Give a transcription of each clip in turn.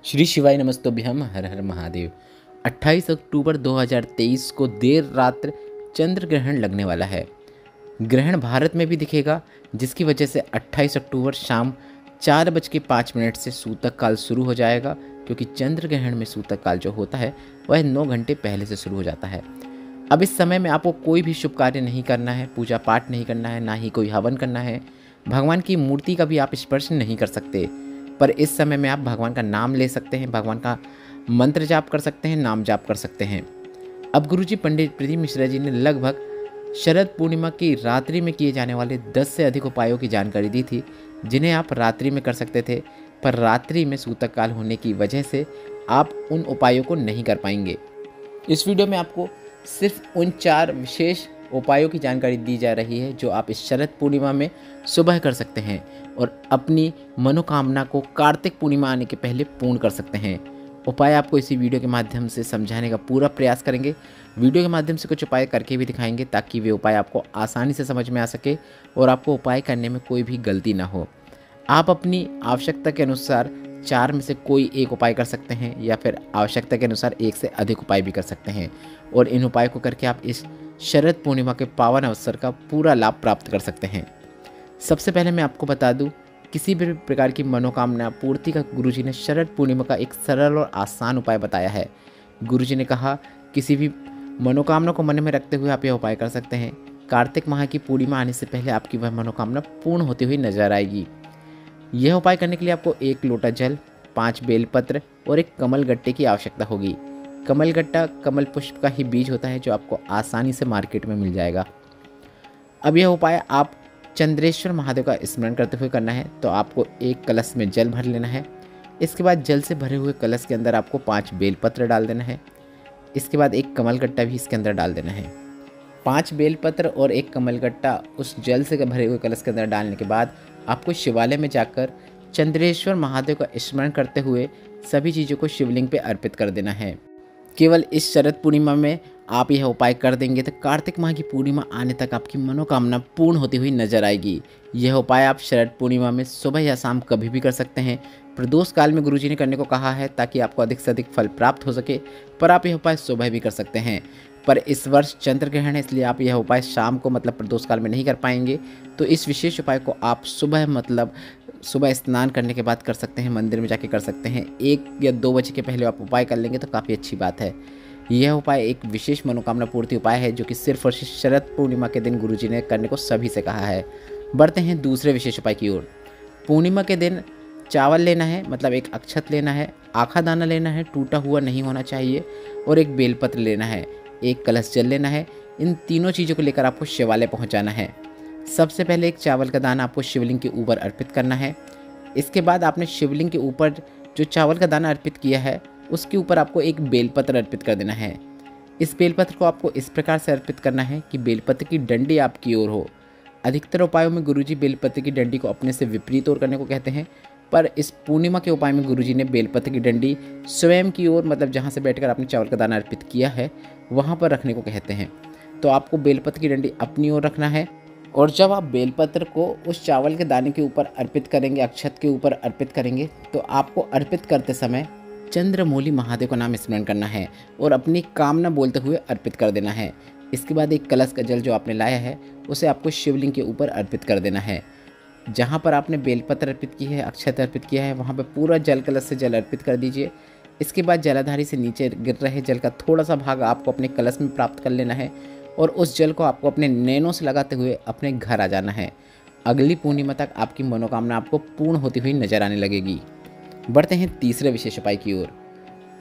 श्री शिवाय नमस्तुभ्यम हर हर महादेव। 28 अक्टूबर 2023 को देर रात्र चंद्र ग्रहण लगने वाला है। ग्रहण भारत में भी दिखेगा, जिसकी वजह से 28 अक्टूबर शाम 4:05 से सूतक काल शुरू हो जाएगा, क्योंकि चंद्र ग्रहण में सूतक काल जो होता है वह 9 घंटे पहले से शुरू हो जाता है। अब इस समय में आपको कोई भी शुभ कार्य नहीं करना है, पूजा पाठ नहीं करना है, ना ही कोई हवन करना है। भगवान की मूर्ति का भी आप स्पर्श नहीं कर सकते, पर इस समय में आप भगवान का नाम ले सकते हैं, भगवान का मंत्र जाप कर सकते हैं, नाम जाप कर सकते हैं। अब गुरुजी पंडित प्रदीप मिश्रा जी ने लगभग शरद पूर्णिमा की रात्रि में किए जाने वाले 10 से अधिक उपायों की जानकारी दी थी, जिन्हें आप रात्रि में कर सकते थे, पर रात्रि में सूतक काल होने की वजह से आप उन उपायों को नहीं कर पाएंगे। इस वीडियो में आपको सिर्फ उन 4 विशेष उपायों की जानकारी दी जा रही है जो आप इस शरद पूर्णिमा में सुबह कर सकते हैं और अपनी मनोकामना को कार्तिक पूर्णिमा आने के पहले पूर्ण कर सकते हैं। उपाय आपको इसी वीडियो के माध्यम से समझाने का पूरा प्रयास करेंगे। वीडियो के माध्यम से कुछ उपाय करके भी दिखाएंगे, ताकि वे उपाय आपको आसानी से समझ में आ सके और आपको उपाय करने में कोई भी गलती ना हो। आप अपनी आवश्यकता के अनुसार 4 में से कोई एक उपाय कर सकते हैं, या फिर आवश्यकता के अनुसार 1 से अधिक उपाय भी कर सकते हैं, और इन उपायों को करके आप इस शरद पूर्णिमा के पावन अवसर का पूरा लाभ प्राप्त कर सकते हैं। सबसे पहले मैं आपको बता दूं, किसी भी प्रकार की मनोकामना पूर्ति का गुरुजी ने शरद पूर्णिमा का एक सरल और आसान उपाय बताया है। गुरुजी ने कहा, किसी भी मनोकामना को मन में रखते हुए आप यह उपाय कर सकते हैं। कार्तिक माह की पूर्णिमा आने से पहले आपकी वह मनोकामना पूर्ण होती हुई नजर आएगी। यह उपाय करने के लिए आपको 1 लोटा जल, 5 बेलपत्र और एक कमल गट्टे की आवश्यकता होगी। कमल गट्टा कमल पुष्प का ही बीज होता है, जो आपको आसानी से मार्केट में मिल जाएगा। अब यह उपाय आप चंद्रेश्वर महादेव का स्मरण करते हुए करना है। तो आपको एक कलश में जल भर लेना है। इसके बाद जल से भरे हुए कलश के अंदर आपको 5 बेलपत्र डाल देना है। इसके बाद एक कमल गट्टा भी इसके अंदर डाल देना है। 5 बेलपत्र और एक कमल गट्टा उस जल से भरे हुए कलश के अंदर डालने के बाद आपको शिवालय में जाकर चंद्रेश्वर महादेव का स्मरण करते हुए सभी चीज़ों को शिवलिंग पे अर्पित कर देना है। केवल इस शरद पूर्णिमा में आप यह उपाय कर देंगे तो कार्तिक माह की पूर्णिमा आने तक आपकी मनोकामना पूर्ण होती हुई नजर आएगी। यह उपाय आप शरद पूर्णिमा में सुबह या शाम कभी भी कर सकते हैं। प्रदोष काल में गुरुजी ने करने को कहा है, ताकि आपको अधिक से अधिक फल प्राप्त हो सके, पर आप यह उपाय सुबह भी कर सकते हैं। पर इस वर्ष चंद्र ग्रहण है, इसलिए आप यह उपाय शाम को मतलब प्रदोष काल में नहीं कर पाएंगे। तो इस विशेष उपाय को आप सुबह स्नान करने के बाद कर सकते हैं, मंदिर में जाके कर सकते हैं। 1 या 2 बजे के पहले आप उपाय कर लेंगे तो काफ़ी अच्छी बात है। यह उपाय एक विशेष मनोकामना पूर्ति उपाय है, जो कि सिर्फ और सिर्फ शरद पूर्णिमा के दिन गुरुजी ने करने को सभी से कहा है। बढ़ते हैं दूसरे विशेष उपाय की ओर। पूर्णिमा के दिन चावल लेना है, मतलब एक अक्षत लेना है, आखा दाना लेना है, टूटा हुआ नहीं होना चाहिए, और एक बेलपत्र लेना है, एक कलश जल लेना है। इन तीनों चीज़ों को लेकर आपको शिवालय पहुँचाना है। सबसे पहले एक चावल का दाना आपको शिवलिंग के ऊपर अर्पित करना है। इसके बाद आपने शिवलिंग के ऊपर जो चावल का दाना अर्पित किया है, उसके ऊपर आपको एक बेलपत्र अर्पित कर देना है। इस बेलपत्र को आपको इस प्रकार से अर्पित करना है कि बेलपत्र की डंडी आपकी ओर हो। अधिकतर उपायों में गुरुजी बेलपत्र की डंडी को अपने से विपरीत ओर करने को कहते हैं, पर इस पूर्णिमा के उपाय में गुरुजी ने बेलपत्र की डंडी स्वयं की ओर, मतलब जहाँ से बैठकर आपने चावल का दाना अर्पित किया है वहाँ पर रखने को कहते हैं। तो आपको बेलपत्र की डंडी अपनी ओर रखना है, और जब आप बेलपत्र को उस चावल के दाने के ऊपर अर्पित करेंगे, अक्षत के ऊपर अर्पित करेंगे, तो आपको अर्पित करते समय चंद्रमौली महादेव का नाम स्मरण करना है और अपनी कामना बोलते हुए अर्पित कर देना है। इसके बाद एक कलश का जल जो आपने लाया है, उसे आपको शिवलिंग के ऊपर अर्पित कर देना है। जहाँ पर आपने बेलपत्र अर्पित की है, अक्षत अर्पित किया है, वहाँ पर पूरा जल कलश से जल अर्पित कर दीजिए। इसके बाद जलाधारी से नीचे गिर रहे जल का थोड़ा सा भाग आपको अपने कलश में प्राप्त कर लेना है, और उस जल को आपको अपने नैनों से लगाते हुए अपने घर आ जाना है। अगली पूर्णिमा तक आपकी मनोकामना आपको पूर्ण होती हुई नजर आने लगेगी। बढ़ते हैं तीसरे विशेष उपाय की ओर।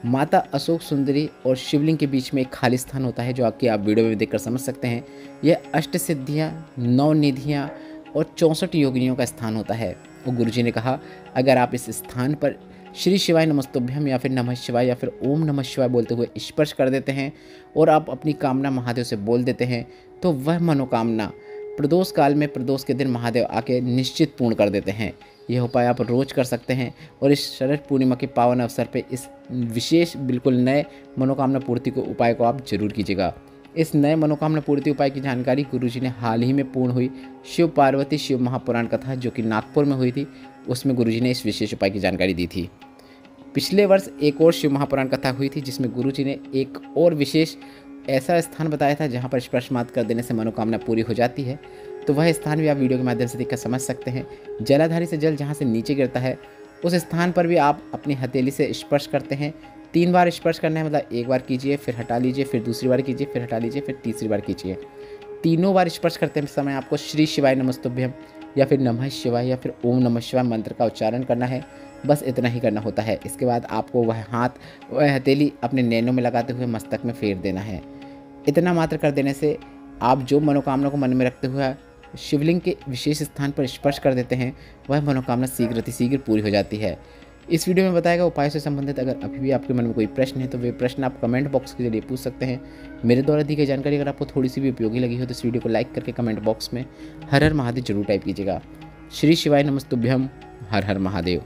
माता अशोक सुंदरी और शिवलिंग के बीच में एक खाली स्थान होता है, जो आपकी आप वीडियो में देखकर समझ सकते हैं। यह अष्ट सिद्धियाँ, 9 निधियाँ और 64 योगिनियों का स्थान होता है। और गुरुजी ने कहा, अगर आप इस स्थान पर श्री शिवाय नमस्तुभ्यम या फिर नमः शिवाय या फिर ओम नमः शिवाय बोलते हुए स्पर्श कर देते हैं और आप अपनी कामना महादेव से बोल देते हैं, तो वह मनोकामना प्रदोष काल में प्रदोष के दिन महादेव आके निश्चित पूर्ण कर देते हैं। यह उपाय आप रोज कर सकते हैं, और इस शरद पूर्णिमा के पावन अवसर पर इस विशेष बिल्कुल नए मनोकामना पूर्ति को उपाय को आप जरूर कीजिएगा। इस नए मनोकामना पूर्ति उपाय की जानकारी गुरुजी ने हाल ही में पूर्ण हुई शिव पार्वती शिव महापुराण कथा, जो कि नागपुर में हुई थी, उसमें गुरुजी ने इस विशेष उपाय की जानकारी दी थी। पिछले वर्ष एक और शिव महापुराण कथा हुई थी जिसमें गुरुजी ने एक और विशेष ऐसा स्थान बताया था जहाँ पर स्पर्श मात्र कर देने से मनोकामना पूरी हो जाती है। तो वह स्थान भी आप वीडियो के माध्यम से देखकर समझ सकते हैं। जलाधारी से जल जहाँ से नीचे गिरता है उस स्थान पर भी आप अपनी हथेली से स्पर्श करते हैं। 3 बार स्पर्श करना है, मतलब एक बार कीजिए, फिर हटा लीजिए, फिर दूसरी बार कीजिए, फिर हटा लीजिए, फिर तीसरी बार कीजिए। तीनों बार स्पर्श करते समय आपको श्री शिवाय नमस्तुभ्यम या फिर नमः शिवाय या फिर ओम नमः शिवाय मंत्र का उच्चारण करना है। बस इतना ही करना होता है। इसके बाद आपको वह हथेली अपने नैनों में लगाते हुए मस्तक में फेर देना है। इतना मात्र कर देने से आप जो मनोकामना को मन में रखते हुए शिवलिंग के विशेष स्थान पर स्पर्श कर देते हैं वह मनोकामना शीघ्र पूरी हो जाती है। इस वीडियो में बताया गया उपाय से संबंधित अगर अभी भी आपके मन में कोई प्रश्न है तो वे प्रश्न आप कमेंट बॉक्स के जरिए पूछ सकते हैं। मेरे द्वारा दी गई जानकारी अगर आपको थोड़ी सी भी उपयोगी लगी हो तो इस वीडियो को लाइक करके कमेंट बॉक्स में हर हर महादेव जरूर टाइप कीजिएगा। श्री शिवाय नमस्तुभ्यम। हर हर महादेव।